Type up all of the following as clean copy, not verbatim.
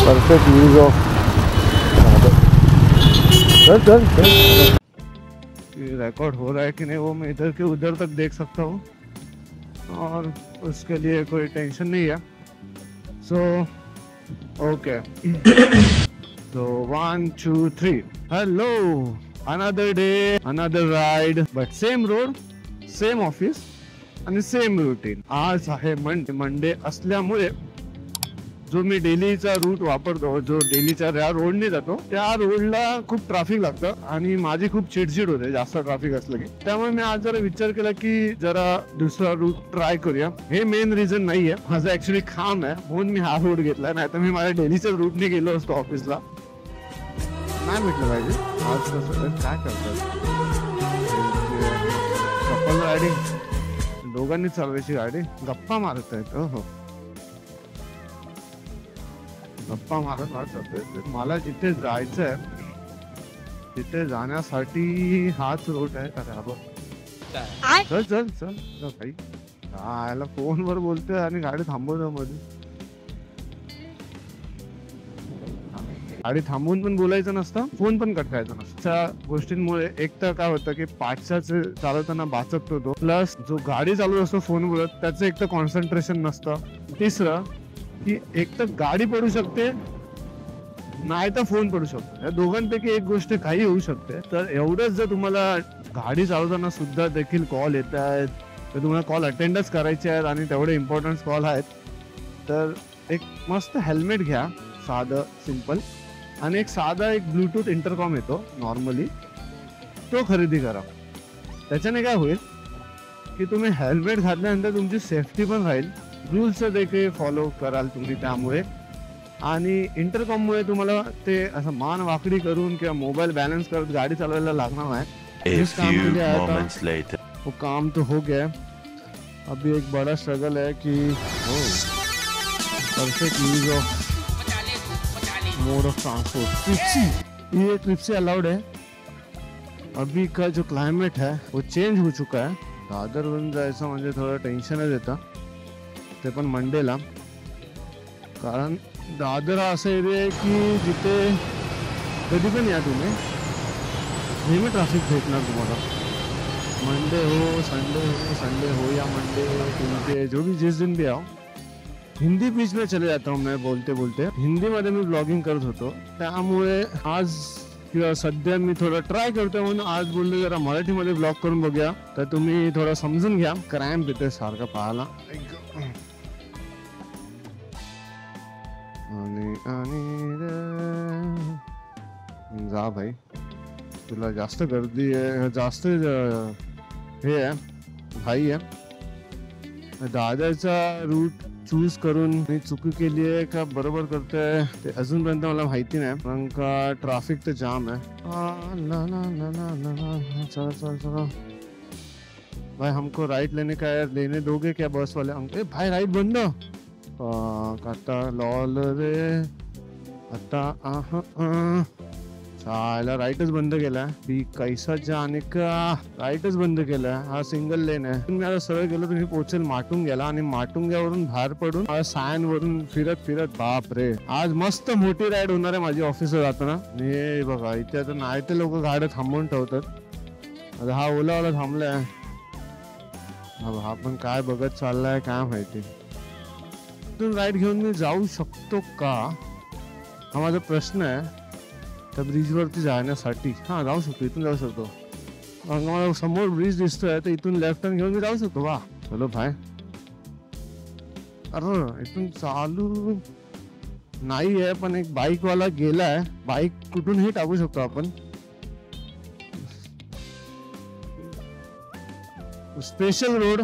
Perfect views of. चल record हो रहा है कि नहीं वो मैं इधर के उधर तक देख सकता हूँ और उसके लिए कोई टेंशन नहीं है। So okay, so 1 2 3 hello, another day, another ride, but same road, same office आणि सेम रुटीन। आज आहे मंडे असल्यामुळे जो मी डेलीचा रूट वापरतो, जो डेलीच्या रोडने जातो, त्या रोडला खूप ट्रॅफिक लागतं आणि माझी खूप चिडचिड होते जास्त ट्रॅफिक असलं की। त्यामुळे मी आज जरा विचार केला की जरा दुसरा रूट ट्राय करूया। हे मेन रिझन नाहीये, माझं ऍक्च्युली काम आहे म्हणून मी हा रूट घेतला, नाही तर मी माझ्या डेलीच्या रूटने गेलो असतो ऑफिसला। नाही भेटलं पाहिजे आज कसं काय करतात कपल रायडिंग, दोघांनी चालवायची गाडी, गप्पा मारत आहेत। हो गप्पा मारत वाटत मला जिथे जायचंय तिथे जाण्यासाठी हाच रूट आहे। चल चल चल भाई, याला फोनवर बोलतोय आणि गाडी थांबवतो मध्ये। गाडी थांबवून पण बोलायचं नसतं, फोन पण कट करायचा नसतं। त्या गोष्टींमुळे एक तर काय होतं की पाठच्याचे चालवताना बाचत होतो, प्लस जो गाडी चालवत असतो फोन बोलत त्याचं एक तर कॉन्सन्ट्रेशन नसतं, तिसरं की एक तर गाडी पडू शकते नाही तर फोन पडू शकतो। या दोघांपैकी एक गोष्ट काही होऊ शकते। तर एवढंच जर तुम्हाला गाडी चालवताना सुद्धा देखील कॉल येत आहेत तर तुम्हाला कॉल अटेंडच करायचे आहेत आणि तेवढे इम्पॉर्टंट कॉल आहेत, तर एक मस्त हेल्मेट घ्या, साधं सिंपल, आणि एक साधा एक ब्लूटूथ इंटरकॉम येतो नॉर्मली, तो खरेदी करा। त्याच्याने काय होईल की तुम्ही हेल्मेट घातल्यानंतर तुमची सेफ्टी पण राहील, रूल्स देखील फॉलो कराल तुम्ही त्यामुळे, आणि इंटरकॉममुळे तुम्हाला ते असं मान वाकडी करून किंवा मोबाईल बॅलन्स करत गाडी चालवायला लागणार नाही। इस काम के लिए आया था, वो काम तो हो गया, अभी एक बड़ा स्ट्रगल है कि perfect use of mode of transport. ये ट्रिप्सी अलाउड है। अभी का जो क्लाइमेट है वो चेंज हो चुका है, दादरवरून जायचं म्हणजे थोडं टेन्शनच येतं, ते पण मंडेला, कारण दादर हा असा एरिया आहे की जिथे कधी पण या तुम्ही नेहमी ट्रॅफिक भेटणार तुम्हाला। मंडे हो, संडे हो या मंडे ट्यूजडे, जो भी जिस दिन भी आओ, हिंदी बीच में चले जाता हूँ मैं बोलते बोलते। हिंदी मध्ये मी ब्लॉगिंग करत होतो, त्यामुळे आज किंवा सध्या मी थोडं ट्राय करतोय म्हणून आज बोललो जरा मराठीमध्ये ब्लॉग करून बघूया, तर तुम्ही थोडं समजून घ्या। क्रॅम्प येते सारखं पाहायला, जा भाई, तुला जास्त गर्दी आहे, जास्त हे आहे भाई आहे। दादरचा रूट चूज करून मी चुकी केली आहे का बरोबर करतोय ते अजूनपर्यंत मला माहिती नाही, कारण का ट्रॅफिक तर जाम आहे। चलो चलो चलो भाई, हमको राइट लेने दोगे क्या बस वाले? हमको भाई राइट बंद, आता लॉल रे आता चायला राईटच बंद केलाय, बी कैसा जाने का राईटच बंद केलाय। हा सिंगल लेन आहे, तुम्ही आता सरळ गेलो तुम्ही पोहोचेल माटुंग्याला, आणि माटुंग्यावरून बाहेर पडून सायन वरून फिरत फिरत, बाप रे आज मस्त मोठी राईड होणार आहे माझी ऑफिसला जाताना। हे बघा इथे आता नाही ते लोक गाड्या थांबवून ठेवतात, आता हा ओलावाला थांबलाय, हा पण काय बघत चाललाय काय माहिती। इथून राईड घेऊन मी जाऊ शकतो का हा माझा प्रश्न आहे, त्या ब्रिजवरती जाण्यासाठी। हा जाऊ शकतो, इथून जाऊ शकतो, मला समोर ब्रिज दिसतोय तर इथून लेफ्ट टर्न घेऊन मी जाऊ शकतो। वा चलो भाई, अरे इथून चालू नाही आहे, पण एक बाईक वाला गेलाय, बाईक कुठूनही टाकू शकतो आपण। स्पेशल रोड,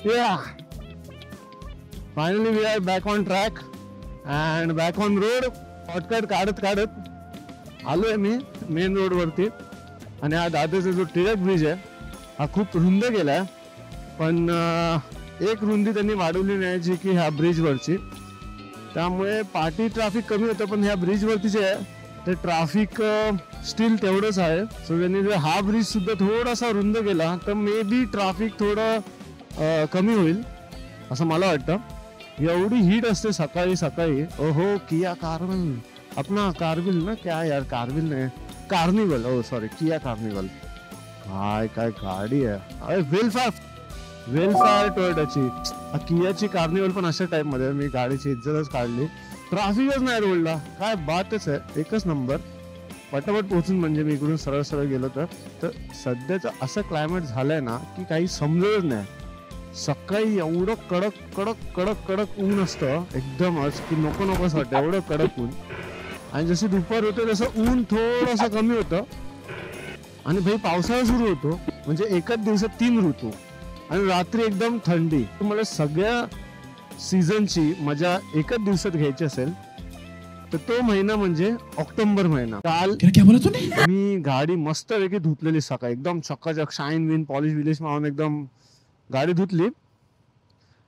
या finally we are back on track and back on road. Shortcut काढत काढत आलोय मी मेन रोड वरती, आणि हा दादरचा जो टिळक ब्रिज आहे हा खूप रुंद गेलाय, पण एक रुंदी त्यांनी वाढवली नाही जी की ह्या ब्रिज वरची, त्यामुळे पाठी ट्रॅफिक कमी होतं, पण ह्या ब्रिज वरती जे आहे ते ट्रॅफिक स्टील तेवढंच आहे। सो त्यांनी जर हा ब्रिज सुद्धा थोडासा रुंद केला तर मे बी ट्रॅफिक थोडं कमी होईल असं मला वाटतं। एवढी हीट असते सकाळी सकाळी. ओहो, किया कार्निवल, अपना कार्निवल ना, क्या यार कार्निवल नाही, कार्निवल, ओ सॉरी, किया कार्निवल. काय गाडी आहे, अरे वेलफेअर टोयोटाची. कियाची कार्निवल पण अशा टाइप मध्ये. मी गाडीची इज्जतच काढली. ट्रॅफिकच नाही रोडला, काय बातच आहे, एकच नंबर. पटापट पोहोचून म्हणजे मी इकडून सरळ सरळ गेलो तर सध्याचं असं क्लायमेट झालंय ना की काही समजतच नाही. सकाळी एवढं कडक कडक कडक कडक ऊन असतं एकदमच की नको नकोच वाटतं, एवढं कडक ऊन. आणि जशी दुपार होते तसं ऊन थोडंसं कमी होतं आणि भाई पावसाळा सुरू होतो. म्हणजे एकाच दिवसात 3 ऋतू आणि रात्री एकदम थंडी. तुम्हाला सगळ्या सीझनची मजा एकाच दिवसात घ्यायची असेल तर तो महिना म्हणजे ऑक्टोबर महिना. काल मी गाडी मस्त पैकी धुतलेली सकाळी, एकदम चकाचक शाईन विन पॉलिश विलिश मारून एकदम गाडी धुतली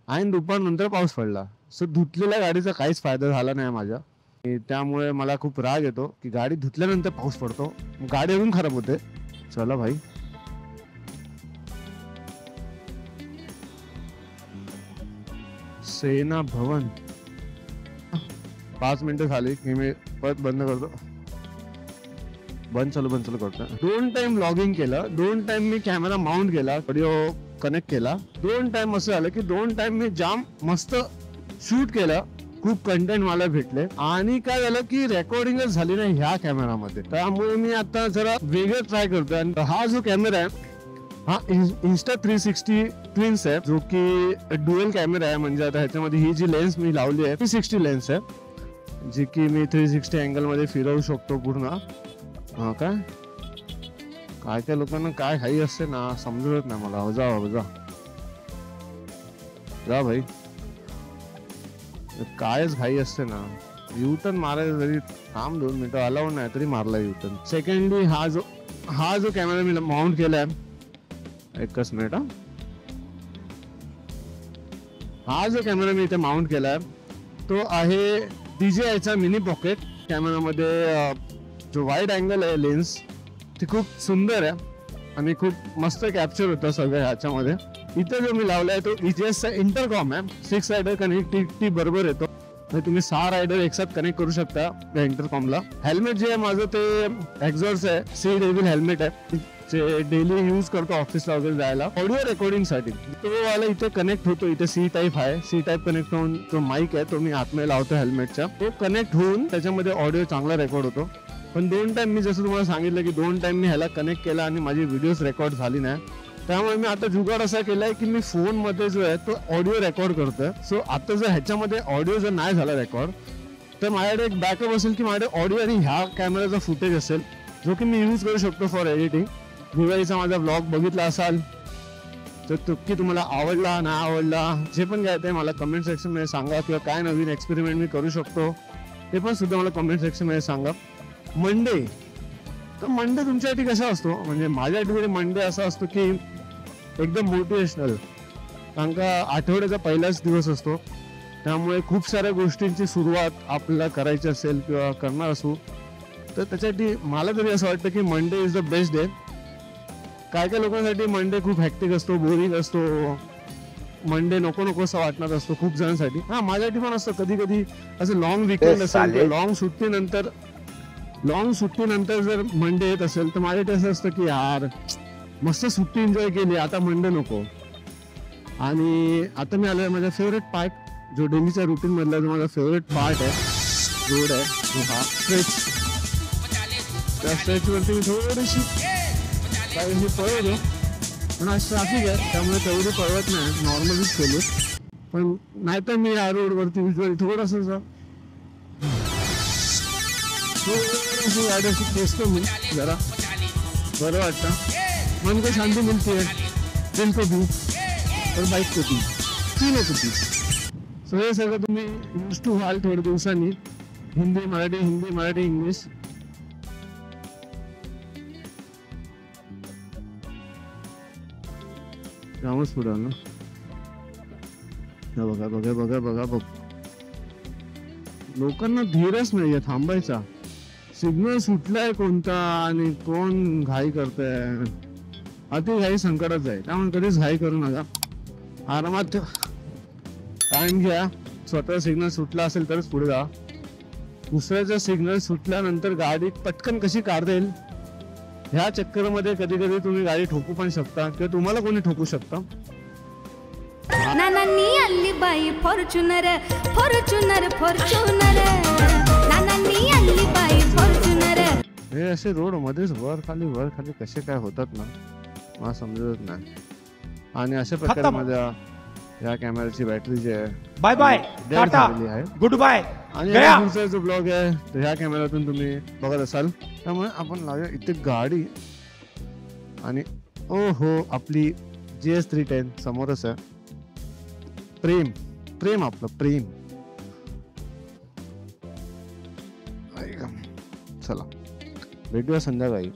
आणि दुपार नंतर पाऊस पडला. सो धुतलेल्या गाडीचा काहीच फायदा झाला नाही माझ्या. त्यामुळे मला खूप राग येतो की गाडी धुतल्यानंतर पाऊस पडतो, गाडी अजून खराब होते. चला भाई, सेना भवन. 5 मिनिटं झाली की मी परत बंद करतो. बंद चालू करतो. 2 टाइम लॉगिंग केलं, 2 टाइम मी कॅमेरा माउंट केला, ऑडिओ कनेक्ट केला. 2 टाइम असं झालं की 2 टाइम मी जाम मस्त शूट केलं, खूप कंटेंट मला भेटले. आणि काय झालं की रेकॉर्डिंगच झाली नाही ह्या कॅमेरामध्ये. त्यामुळे मी आता जरा वेगळं ट्राय करतोय. आणि हा जो कॅमेरा आहे हा Insta360 ट्विन्स आहे, जो की ड्युअल कॅमेरा आहे. म्हणजे आता ह्याच्यामध्ये ही जी लेन्स मी लावली आहे 360 लेन्स आहे, जी की मी 360 अँगल मध्ये फिरवू शकतो पूर्ण. हा काय लोकांना काय घाई असते ना, समजत नाही मला. जा भाई, कायच घाई असते ना. युटर्न मारायचं जरी थांब 2 मिनिटं अलाउड नाही तरी मारला युटर्न. सेकंडली हा जो कॅमेरा मी माउंट केलाय, एकच मिनिट. हा जो कॅमेरा मी इथे माउंट केलाय तो आहे DJI मिनी पॉकेट. कॅमेरामध्ये जो वाईड अँगल आहे लेन्स ती खूप सुंदर आहे आणि खूप मस्त कॅप्चर होतं सगळं ह्याच्यामध्ये. इथे जो मी लावलाय तो EGS चा इंटरकॉम आहे. 6 रायडर कनेक्टिव्हिटी बरोबर येतो, म्हणजे तुम्ही 6 रायडर एकसाथ कनेक्ट करू शकता या इंटरकॉमला. हेल्मेट जे आहे माझं ते एक्झॉर्स आहे, सी डेव्हिल हेल्मेट आहे, जे डेली यूज करतो ऑफिसला वगैरे जायला. ऑडिओ रेकॉर्डिंग साठी तो वाला इथे कनेक्ट होतो. इथे C टाईप आहे, C टाईप कनेक्ट होऊन जो माईक आहे तो मी आतमध्ये लावतो हेल्मेटच्या, तो कनेक्ट होऊन त्याच्यामध्ये ऑडिओ चांगला रेकॉर्ड होतो. पण 2 टाइम मी जसं तुम्हाला सांगितलं की 2 टाइम मी ह्याला कनेक्ट केला आणि माझी व्हिडिओज रेकॉर्ड झाली नाही. त्यामुळे मी आता जुगाड असा केलाय की मी फोन मध्ये जो आहे तो ऑडिओ रेकॉर्ड करतोय. सो आता जर ह्याच्यामध्ये ऑडिओ जर नाही झाला रेकॉर्ड तर माझ्याकडे एक बॅकअप असेल की माझ्याकडे ऑडिओ आणि ह्या कॅमेराचा फुटेज असेल जो की मी यूज करू शकतो फॉर एडिटिंग. दिवाळीचा माझा ब्लॉग बघितला असाल तर नक्की तुम्हाला आवडला नाही आवडला जे पण काय ते मला कमेंट सेक्शन मध्ये सांगा, किंवा काय नवीन एक्सपेरिमेंट मी करू शकतो ते पण सुद्धा मला कमेंट सेक्शन मध्ये सांगा. मंडे तुमच्यासाठी कसा असतो, म्हणजे माझ्यासाठी मंडे असा असतो की एकदम मोटिवेशनल. कारण का आठवड्याचा पहिलाच दिवस असतो, त्यामुळे खूप साऱ्या गोष्टींची सुरुवात आपल्याला करायची असेल किंवा करणार असू तर त्याच्यासाठी मला तरी असं वाटतं की Monday is the best day. काय लोकांसाठी मंडे खूप हॅक्टिक असतो, बोरिंग असतो, मंडे नको असं वाटणार असतो खूप जणांसाठी. हा माझ्यासाठी पण असतं कधी कधी असं. लॉंग विकेंड असेल, लॉंग सुट्टीनंतर जर मंडे येत असेल तर माझ्यासाठी असं असतं की यार मस्त सुट्टी एन्जॉय केली, आता मंडे नको. आणि आता मी आलोय माझा फेवरेट पार्ट, जो डेलीच्या रुटीन मधला जो माझा फेवरेट पार्ट आहे, रोड आहे जो हा स्ट्रेच. त्या स्ट्रेच वरती मी थोडीशी पळवतो, पण आज ट्रॅफिक आहे त्यामुळे तेवढी पळवत नाही, नॉर्मलीच केलो. पण नाहीतर मी या रोड वरती युजली थोडंसं गाड्याशी खेचतो मी, जरा बरं वाटतं, मन को शांती मिळते. दिल को भी और बाईक को भी, तीनों को भी. सो हे सगळं तुम्ही यूज टू व्हाल थोड्या दिवसांनी. हिंदी मराठी इंग्लिश. जामच पुढे ना, बघा. लोकांना धीरच नाहीये थांबायचा. सिग्नल सुटलाय कोणता आणि कोण घाई करतंय, अति घाई संकटाच आहे. त्यामुळे कधीच घाई करू नका, आरामात टाइम घ्या, स्वतः सिग्नल सुटला असेल तरच पुढे जा. दुसऱ्याचा सिग्नल सुटल्यानंतर गाडी पटकन कशी काढता येईल ह्या चक्करमध्ये कधी कधी तुम्ही गाडी ठोकू पण शकता किंवा तुम्हाला कोणी ठोकू शकता. नानांनी आली बाई फॉर्च्युनर फॉर्च्युनर फॉर्च्युनर नानांनी आली बाई फॉर्च्युनर. हे असे रोड मध्येच वर खाली कसे काय होतात ना मला समजत नाही. आणि अशा प्रकारे माझ्या या कॅमेराची बॅटरी जी आहे bye bye tata good bye. आणि पुढचा जो ब्लॉग आहे तो ह्या कॅमेऱ्यातून तुम्ही बघत असाल. त्यामुळे आपण लावूया इथे गाडी आणि ओ हो आपली GS310 समोरच आहे. प्रेम आपलं प्रेम. चला भेटूया संध्याकाळी.